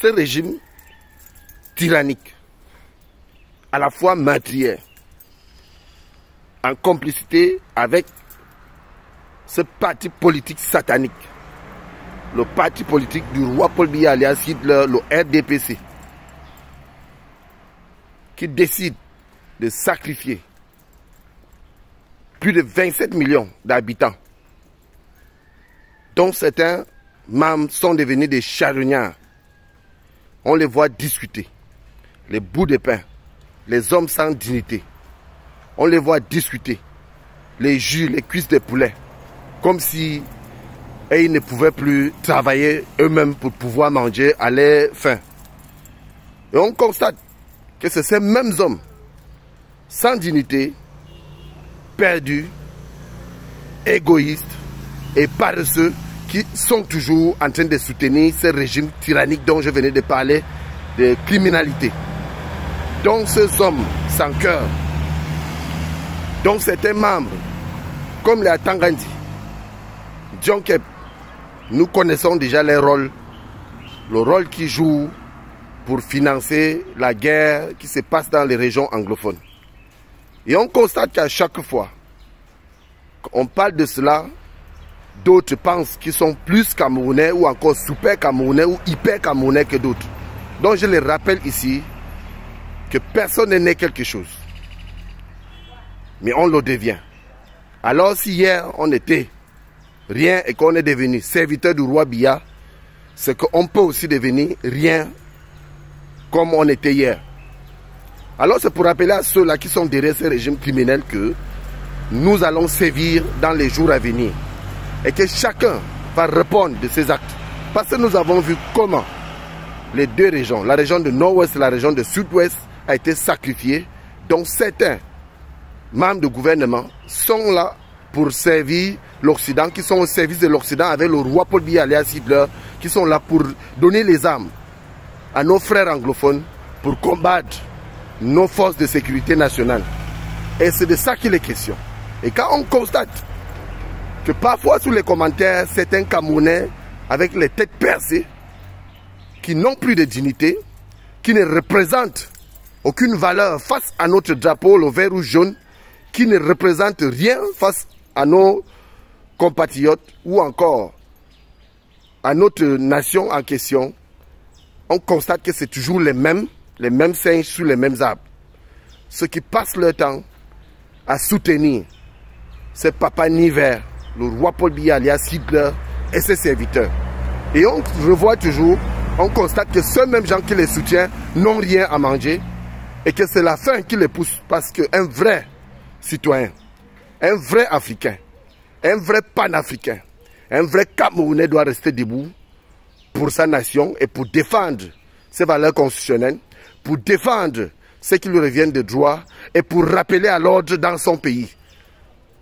ce régime tyrannique, à la fois meurtrier, en complicité avec ce parti politique satanique, le parti politique du roi Paul Biya alias Hitler, le RDPC, qui décide de sacrifier plus de 27 millions d'habitants, dont certains membres sont devenus des charognards. On les voit discuter, les bouts de pain, les hommes sans dignité. On les voit discuter, les jus, les cuisses de poulet, comme si ils ne pouvaient plus travailler eux-mêmes pour pouvoir manger à leur faim. Et on constate que c'est ces mêmes hommes, sans dignité, perdus, égoïstes et paresseux, qui sont toujours en train de soutenir ce régime tyrannique dont je venais de parler, de criminalité. Donc ces hommes sans cœur, dont certains membres, comme les Atangandi, Djonkep, nous connaissons déjà les rôles, le rôle qu'ils jouent pour financer la guerre qui se passe dans les régions anglophones. Et on constate qu'à chaque fois qu'on parle de cela, d'autres pensent qu'ils sont plus camerounais ou encore super camerounais ou hyper camerounais que d'autres. Donc je les rappelle ici que personne n'est né quelque chose, mais on le devient. Alors si hier on était rien et qu'on est devenu serviteur du roi Biya, c'est qu'on peut aussi devenir rien comme on était hier. Alors c'est pour rappeler à ceux-là qui sont derrière ce régime criminel que nous allons sévir dans les jours à venir et que chacun va répondre de ses actes. Parce que nous avons vu comment les deux régions, la région de Nord-Ouest et la région de Sud-Ouest, a été sacrifiée. Donc certains membres du gouvernement sont là pour servir l'Occident, qui sont au service de l'Occident avec le roi Paul Biya alias Hitler, qui sont là pour donner les armes à nos frères anglophones pour combattre nos forces de sécurité nationale. Et c'est de ça qu'il est question. Et quand on constate que parfois sous les commentaires, certains Camerounais avec les têtes percées, qui n'ont plus de dignité, qui ne représentent aucune valeur face à notre drapeau, le vert ou jaune, qui ne représentent rien face à nos compatriotes ou encore à notre nation en question, on constate que c'est toujours les mêmes singes sous les mêmes arbres. Ceux qui passent leur temps à soutenir ce papa Niver, le roi Paul Biya alias Hitler et ses serviteurs. Et on revoit toujours, on constate que ceux mêmes gens qui les soutiennent n'ont rien à manger et que c'est la faim qui les pousse, parce qu'un vrai citoyen, un vrai Africain, un vrai panafricain, un vrai Camerounais doit rester debout pour sa nation et pour défendre ses valeurs constitutionnelles, pour défendre ce qui lui revient de droit et pour rappeler à l'ordre dans son pays.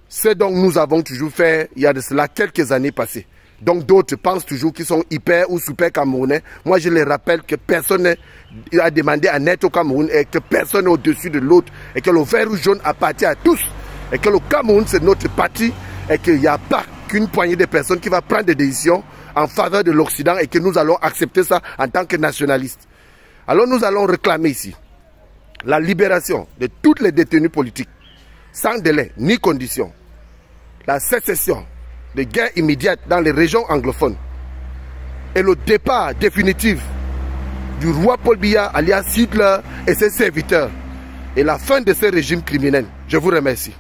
C'est donc nous avons toujours fait il y a de cela quelques années passées. Donc d'autres pensent toujours qu'ils sont hyper ou super camerounais. Moi je les rappelle que personne n'a demandé à naître au Cameroun et que personne n'est au-dessus de l'autre et que le vert ou jaune appartient à tous et que le Cameroun c'est notre patrie et qu'il n'y a pas qu'une poignée de personnes qui va prendre des décisions en faveur de l'Occident et que nous allons accepter ça en tant que nationalistes. Alors nous allons réclamer ici la libération de tous les détenus politiques sans délai ni condition, la sécession de guerre immédiate dans les régions anglophones et le départ définitif du roi Paul Biya alias Hitler et ses serviteurs et la fin de ce régime criminel. Je vous remercie.